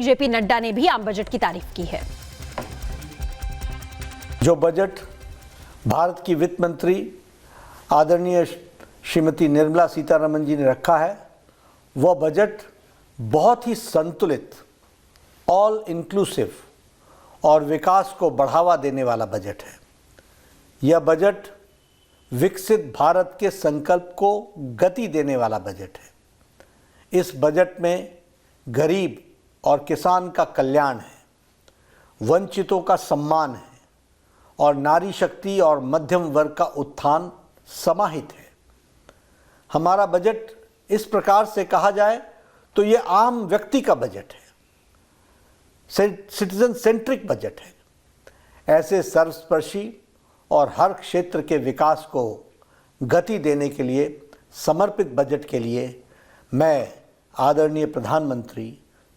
JP Nadda ने भी आम बजट की तारीफ की है। जो बजट भारत की वित्त मंत्री आदरणीय श्रीमती निर्मला सीतारमण जी ने रखा है, वह बजट बहुत ही संतुलित, ऑल इंक्लूसिव और विकास को बढ़ावा देने वाला बजट है। यह बजट विकसित भारत के संकल्प को गति देने वाला बजट है। इस बजट में गरीब और किसान का कल्याण है, वंचितों का सम्मान है और नारी शक्ति और मध्यम वर्ग का उत्थान समाहित है। हमारा बजट इस प्रकार से कहा जाए तो ये आम व्यक्ति का बजट है, सिटीजन सेंट्रिक बजट है। ऐसे सर्वस्पर्शी और हर क्षेत्र के विकास को गति देने के लिए समर्पित बजट के लिए मैं आदरणीय प्रधानमंत्री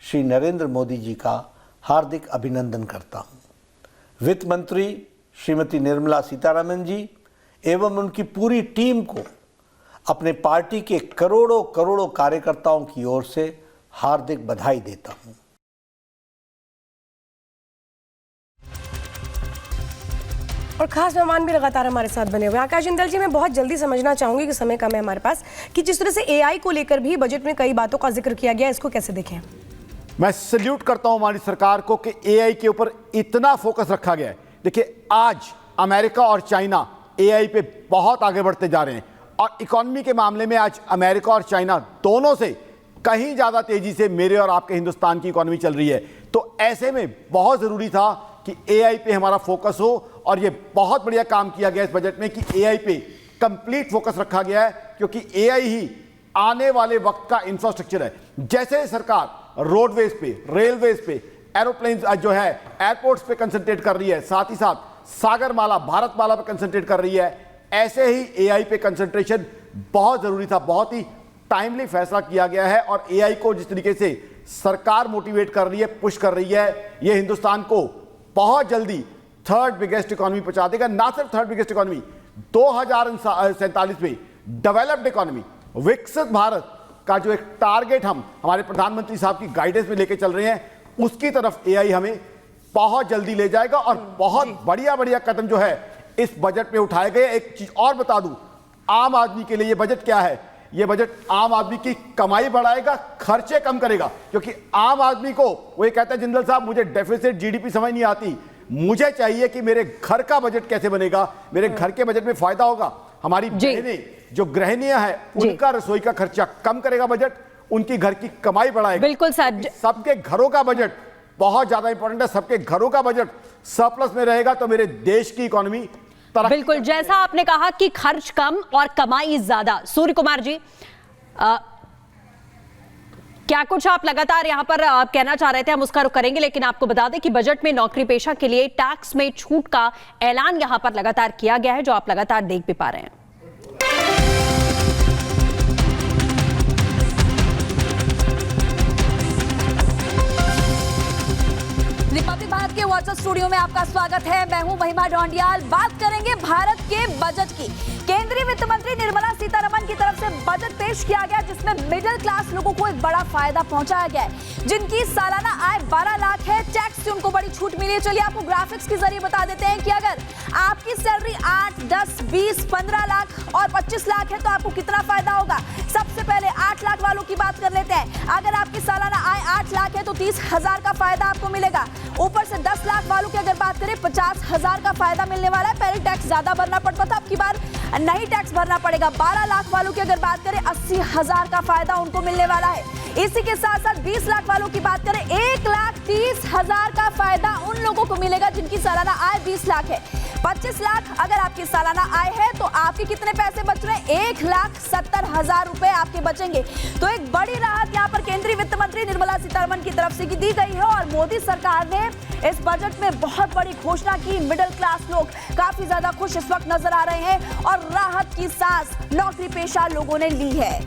श्री नरेंद्र मोदी जी का हार्दिक अभिनंदन करता हूँ। वित्त मंत्री श्रीमती निर्मला सीतारमण जी एवं उनकी पूरी टीम को अपने पार्टी के करोड़ों करोड़ों कार्यकर्ताओं की ओर से हार्दिक बधाई देता हूँ। और खास मेहमान भी लगातार हमारे साथ बने हुए हैं। आकाश जिंदल जी, मैं बहुत जल्दी समझना चाहूंगी कि समय कम है हमारे पास, कि जिस तरह से एआई को लेकर भी बजट में कई बातों का जिक्र किया गया, इसको कैसे देखें? मैं सल्यूट करता हूं हमारी सरकार को कि एआई के ऊपर इतना फोकस रखा गया है। देखिए, आज अमेरिका और चाइना एआई पे बहुत आगे बढ़ते जा रहे हैं और इकोनॉमी के मामले में आज अमेरिका और चाइना दोनों से कहीं ज़्यादा तेजी से मेरे और आपके हिंदुस्तान की इकोनॉमी चल रही है। तो ऐसे में बहुत ज़रूरी था कि एआई पे हमारा फोकस हो और ये बहुत बढ़िया काम किया गया इस बजट में कि एआई पे कंप्लीट फोकस रखा गया है, क्योंकि एआई ही आने वाले वक्त का इंफ्रास्ट्रक्चर है। जैसे सरकार रोडवेज पे, रेलवेज पे, एरोप्लेन जो है एयरपोर्ट्स पे कंसंट्रेट कर रही है, साथ ही साथ सागरमाला, भारतमाला पे कंसंट्रेट कर रही है, ऐसे ही एआई पे कंसंट्रेशन बहुत जरूरी था। बहुत ही टाइमली फैसला किया गया है और एआई को जिस तरीके से सरकार मोटिवेट कर रही है, पुश कर रही है, ये हिंदुस्तान को बहुत जल्दी थर्ड बिगेस्ट इकोनॉमी पहुंचा देगा। ना सिर्फ थर्ड बिगेस्ट इकोनॉमी, 2047 में डेवलप्ड इकोनॉमी, विकसित भारत का जो एक टारगेट हम हमारे प्रधानमंत्री साहब की गाइडेंस में लेके चल रहे हैं, उसकी तरफ एआई हमें बहुत जल्दी ले जाएगा और बहुत बढ़िया बढ़िया कदम जो है इस बजट में उठाए गए। एक चीज और बता दूं, आम आदमी के लिए ये बजट क्या है? ये बजट आम आदमी की कमाई बढ़ाएगा, खर्चे कम करेगा। क्योंकि आम आदमी को वो ये कहता है, जिंदल साहब मुझे डेफिसिट जीडीपी समझ नहीं आती, मुझे चाहिए कि मेरे घर का बजट कैसे बनेगा, मेरे घर के बजट में फायदा होगा। हमारी बहनें जो गृहिणियां हैं, उनका रसोई का खर्चा कम करेगा बजट, उनकी घर की कमाई बढ़ाएगा। बिल्कुल सर, सबके घरों का बजट बहुत ज्यादा इंपॉर्टेंट है। सबके घरों का बजट सरप्लस में रहेगा तो मेरे देश की इकोनॉमी बिल्कुल, जैसा आपने कहा कि खर्च कम और कमाई ज्यादा। सूर्य कुमार जी, क्या कुछ आप लगातार यहां पर कहना चाह रहे थे? हम उसका रुख करेंगे, लेकिन आपको बता दें कि बजट में नौकरी पेशा के लिए टैक्स में छूट का ऐलान यहां पर लगातार किया गया है, जो आप लगातार देख भी पा रहे हैं। रिपब्लिक भारत के व्हाट्सएप स्टूडियो में आपका स्वागत है। मैं हूं महिमा ढोंडियाल। बात करेंगे भारत के बजट की। केंद्रीय वित्त मंत्री निर्मला सीतारमण की तरफ से बजट पेश किया गया, जिसमें मिडिल क्लास लोगों को एक बड़ा फायदा पहुंचाया गया है। जिनकी सालाना आय 12 लाख है, टैक्स से उनको बड़ी छूट मिली है। चलिए आपको ग्राफिक्स के जरिए बता देते हैं कि अगर आपकी सैलरी 8, 10, 20, 15 लाख और 25 लाख है तो आपको कितना फायदा होगा। सबसे पहले 8 लाख वालों की बात कर लेते हैं। अगर आपकी सालाना आय 8 लाख है तो 30,000 का फायदा आपको मिलेगा। ऊपर से 10 लाख वालों की अगर बात करें, 50,000 का फायदा मिलने वाला है। पहले टैक्स ज्यादा भरना पड़ता था, अब की बार नहीं टैक्स भरना पड़ेगा। 12 लाख वालों की अगर बात करें, 80,000 का फायदा उनको मिलने वाला है। इसी के साथ साथ 20 लाख वालों की बात करें, 1,30,000 का फायदा उन लोगों को मिलेगा जिनकी सालाना आय 20 लाख है। 25 लाख अगर आपकी सालाना आय है तो आपके कितने पैसे बच रहे हैं? 1,70,000 रुपए आपके बचेंगे। तो एक बड़ी राहत यहाँ पर केंद्रीय वित्त मंत्री निर्मला सीतारमण की तरफ से दी गई है और मोदी सरकार ने इस बजट में बहुत बड़ी घोषणा की। मिडिल क्लास लोग काफी ज्यादा खुश इस वक्त नजर आ रहे हैं और राहत की सांस नौकरी पेशा लोगों ने ली है।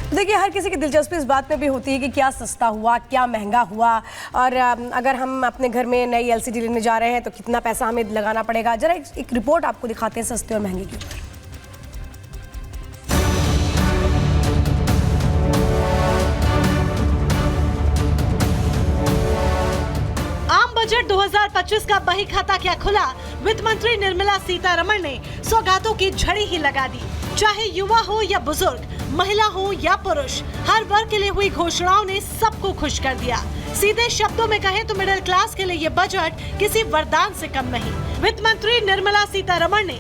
देखिए, हर किसी की दिलचस्पी इस बात में भी होती है कि क्या सस्ता हुआ, क्या महंगा हुआ, और अगर हम अपने घर में नई एलसीडी लेने जा रहे हैं तो कितना पैसा हमें लगाना पड़ेगा। जरा एक रिपोर्ट आपको दिखाते हैं सस्ते और महंगे के ऊपर। 2025 का बही खाता क्या खुला, वित्त मंत्री निर्मला सीतारमण ने सौगातों की झड़ी ही लगा दी। चाहे युवा हो या बुजुर्ग, महिला हो या पुरुष, हर वर्ग के लिए हुई घोषणाओं ने सबको खुश कर दिया। सीधे शब्दों में कहें तो मिडिल क्लास के लिए ये बजट किसी वरदान से कम नहीं। वित्त मंत्री निर्मला सीतारमण ने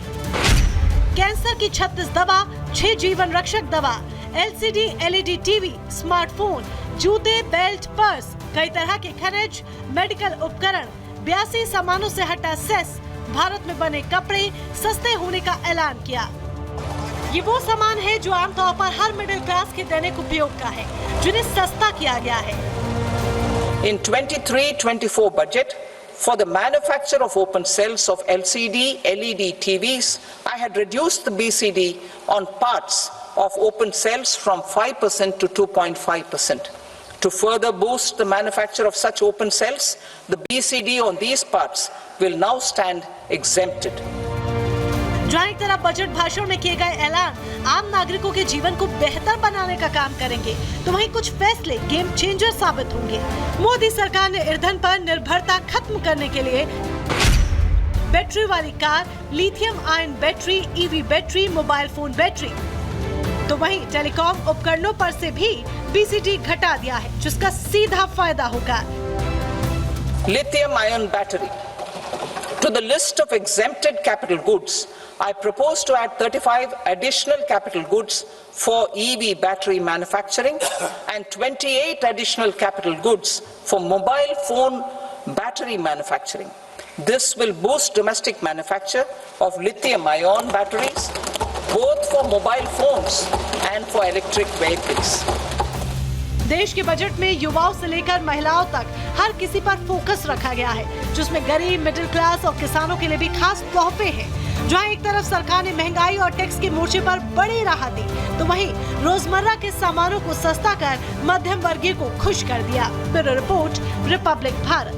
कैंसर की 36 दवा, 6 जीवन रक्षक दवा, LCD LED टीवी, स्मार्टफोन, जूते, बेल्ट, पर्स, कई तरह के खनिज, मेडिकल उपकरण, 82 सामानों से हटा सेस, भारत में बने कपड़े सस्ते होने का ऐलान किया। ये वो सामान है जो आमतौर पर हर मिडिल क्लास के दैनिक उपयोग का है, जिन्हें सस्ता किया गया है। In 23-24 budget, for the manufacture of open cells of LCD, LED TVs, I had reduced the BCD on parts of open cells from 5% to 2.5%. To further boost the manufacture of such open cells, the BCD on these parts will now stand exempted. जहाँ एक तरफ budget भाषण में किए गए ऐलान आम नागरिकों के जीवन को बेहतर बनाने का काम करेंगे, तो वहीं कुछ फैसले गेम चेंजर साबित होंगे। मोदी सरकार ने ईंधन पर निर्भरता खत्म करने के लिए बैटरी वाली car, lithium ion battery, EV battery, mobile phone battery, तो वहीं टेलीकॉम उपकरणों पर से भी BCD घटा दिया है, जिसका सीधा फायदा होगा। Lithium ion battery. To the list of exempted capital goods, I propose to add 35 additional capital goods for EV battery manufacturing and 28 additional capital goods for mobile phone battery manufacturing. This will boost domestic manufacture of lithium-ion batteries, both for mobile phones and for electric vehicles. देश के budget में युवाओं से लेकर महिलाओं तक हर किसी पर फोकस रखा गया है, जिसमें गरीब, मिडिल क्लास और किसानों के लिए भी खास तोहफे हैं। जहां एक तरफ सरकार ने महंगाई और टैक्स के मोर्चे पर बड़ी राहत दी, तो वहीं रोजमर्रा के सामानों को सस्ता कर मध्यम वर्गीय को खुश कर दिया। Bureau report, Republic Bharat.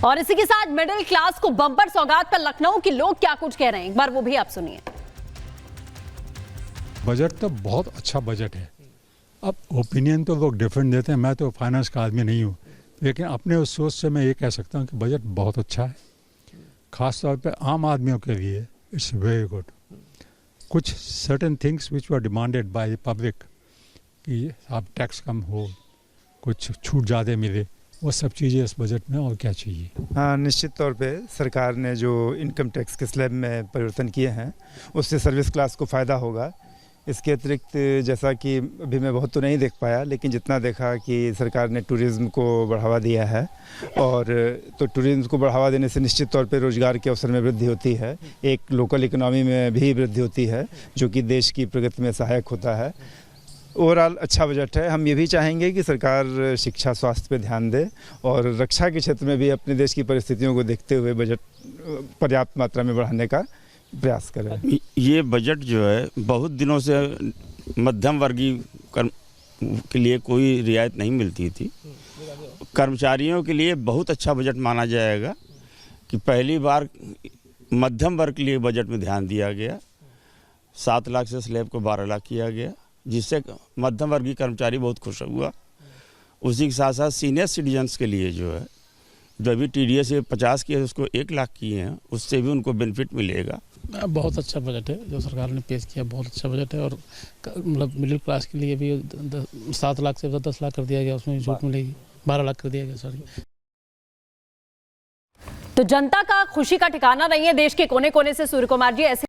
और इसी के साथ मिडिल क्लास को बम्पर सौगात पर लखनऊ के लोग क्या कुछ कह रहे हैं, एक बार वो भी आप सुनिए। बजट तो बहुत अच्छा बजट है। अब ओपिनियन तो लोग डिफरेंट देते हैं, मैं तो फाइनेंस का आदमी नहीं हूँ, लेकिन अपने उस सोच से मैं ये कह सकता हूँ कि बजट बहुत अच्छा है। ख़ास तौर पे आम आदमियों के लिए इट्स वेरी गुड। कुछ certain things which were demanded by the public कि आप टैक्स कम हो, कुछ छूट ज़्यादा मिले, वो सब चीज़ें इस बजट में और क्या चाहिए। हाँ, निश्चित तौर पे सरकार ने जो इनकम टैक्स के स्लैब में परिवर्तन किए हैं उससे सर्विस क्लास को फ़ायदा होगा। इसके अतिरिक्त जैसा कि अभी मैं बहुत तो नहीं देख पाया, लेकिन जितना देखा कि सरकार ने टूरिज़्म को बढ़ावा दिया है, और तो टूरिज़्म को बढ़ावा देने से निश्चित तौर पे रोज़गार के अवसर में वृद्धि होती है, एक लोकल इकोनॉमी में भी वृद्धि होती है, जो कि देश की प्रगति में सहायक होता है। ओवरऑल अच्छा बजट है। हम ये भी चाहेंगे कि सरकार शिक्षा, स्वास्थ्य पे ध्यान दे और रक्षा के क्षेत्र में भी अपने देश की परिस्थितियों को देखते हुए बजट पर्याप्त मात्रा में बढ़ाने का प्रयास करें। ये बजट जो है बहुत दिनों से मध्यम वर्गीय के लिए कोई रियायत नहीं मिलती थी। कर्मचारियों के लिए बहुत अच्छा बजट माना जाएगा कि पहली बार मध्यम वर्ग के लिए बजट में ध्यान दिया गया। 7 लाख से स्लैब को 12 लाख किया गया, जिससे मध्यम वर्गीय कर्मचारी बहुत खुश हुआ। उसी के साथ साथ सीनियर सिटीजन्स के लिए जो है, जो अभी TDS से 50 किए उसको 1 लाख किए हैं, उससे भी उनको बेनिफिट मिलेगा। बहुत अच्छा बजट है जो सरकार ने पेश किया, बहुत अच्छा बजट है। और मतलब मिडिल क्लास के लिए भी 7 लाख से 10 लाख कर दिया गया, उसमें छूट मिलेगी, 12 लाख कर दिया गया। सॉरी। तो जनता का खुशी का ठिकाना नहीं है। देश के कोने कोने से सूर्य कुमार जी ऐसे